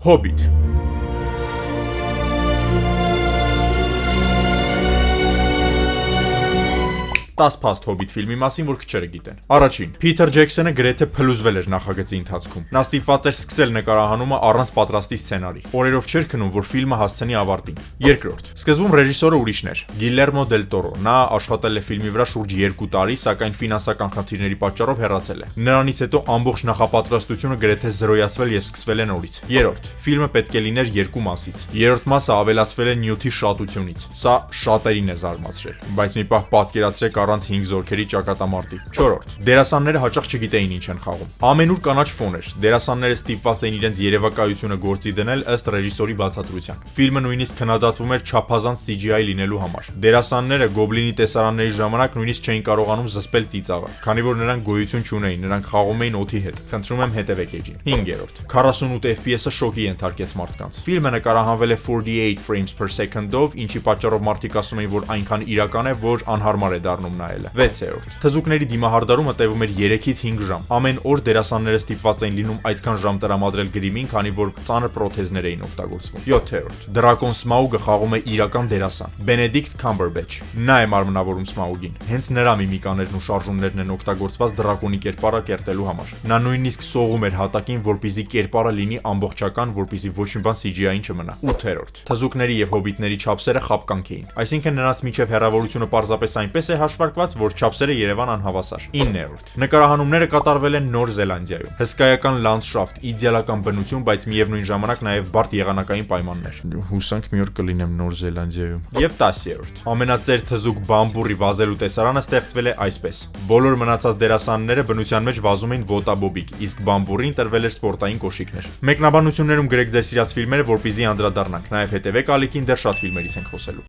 Հոբիտ։ Տաս փաստ Հոբիտ ֆիլմի մասին, որ քչերը գիտեն։ Առաջին. Փիթեր Ջեքսոնը գրեթե փլուզվել էր նախագծի ընթացքում։ Նա ստիպված էր սկսել նկարահանումը առանց պատրաստի սցենարի։ Օրերով չէր քնում, որ ֆիլմը հասցնի ավարտին։ Երկրորդ. Սկզբում ռեժիսորը ուրիշն էր՝ Գիլերմո դել Տորո։ Նա աշխատել է ֆիլմի վրա շուրջ 2 տարի, սակայն ֆինանսական խնդիրների պատճառով հեռացել է։ Նրանից հետո ամբողջ նախապատրաստությունը գրեթե զրոյացվել եւ սկսվել է նորից։ Երրորդ. Ֆիլմը պետք է լիներ 2 մասից։ Երրորդ մասը ավելացվել է նյութի շատությունից։ Սա շատերին է զարմացրել, բայց մի պահ պատկերացրեք առանց 5 զորքերի ճակատամարտի։ 4. Դերասանները հաճախ չգիտեին ինչ են խաղում։ Ամենուր կանաչ ֆոն էր։ Դերասանները ստիպված էին իրենց երևակայությունը գործի դնել ըստ ռեժիսորի բացատրության։ Ֆիլմը նույնիսկ քննադատվում էր չափազանց CGI լինելու համար։ Դերասանները գոբլինի տեսարանների ժամանակ նույնիսկ չէին կարողանում զսպել ծիծաղը, քանի որ նրանք գոյություն չունեին, նրանք խաղում էին օդի հետ։ Խնդրում եմ հետևեք էջին։ 5. 48 FPS-ը շոկի ենթարկեց մարդկանց։ Ֆիլմը նկարահանվել է 48 frames per second-ով, ինչի պատճառով մարդիկ ասում էին, որ այնքան իրական է, որ անհարմար է դառնում նայելը։ 6. Թզուկների դիմահարդարումը տևում էր 3-ից 5 ժամ։ Ամեն օր դերասանները ստիպված էին լինում այդքան ժամ տրամադրել գրիմին, քանի որ ծանր պրոթեզներ էին օգտագործվում։ 7. Դրակոն Սմաուգը խաղում է իրական դերասան՝ Բենեդիկտ Քամբերբեչ։ Նա է մարմնավորում Սմաուգին։ Հենց նրա միմիկաներն ու շարժումներն են օգտագործված դրակոնի կերպարը կերտելու համար։ Նա նույնիսկ սողում էր հատակին, որպեսզի կերպարը լինի ամբողջական, որպեսզի ոչ մի բան CGI-ին չմնա։ 8. Թզուկների եւ հոբիտների չափսերը խապկանք էին, այսինքն նրանց միջև հեռավորությունը պարզապես այնպես է հաշվարկված, որ չափսերը Երևան անհավասար։ 9. Նկարահանումները կատարվել են Նոր Զելանդիայում։ Հսկայական լանդշաֆտ, իդեալական բնություն, բայց միևնույն ժամանակ նաև բարդ եղանակային պայմաններ։ Հուսանք մի օր կլինեմ Նոր Զելանդիայում։ Եվ 10. Ամենածեր թզուկ բամբուրի վազելու տեսարանը ստեղծվել է այսպես։ Բոլոր մնացած դերասանները բնության մեջ վազում էին ոտաբոբիկ, իսկ բամբուրին տրվել էր սպորտային կոշիկներ։ Մեկնաբանություններում գրեք ձեր սիրած ֆիլմերը, որպեսզի անդրադառնանք։ Նաև հետևեք ալիքին, դեռ շատ ֆիլմերից ենք խոսելու։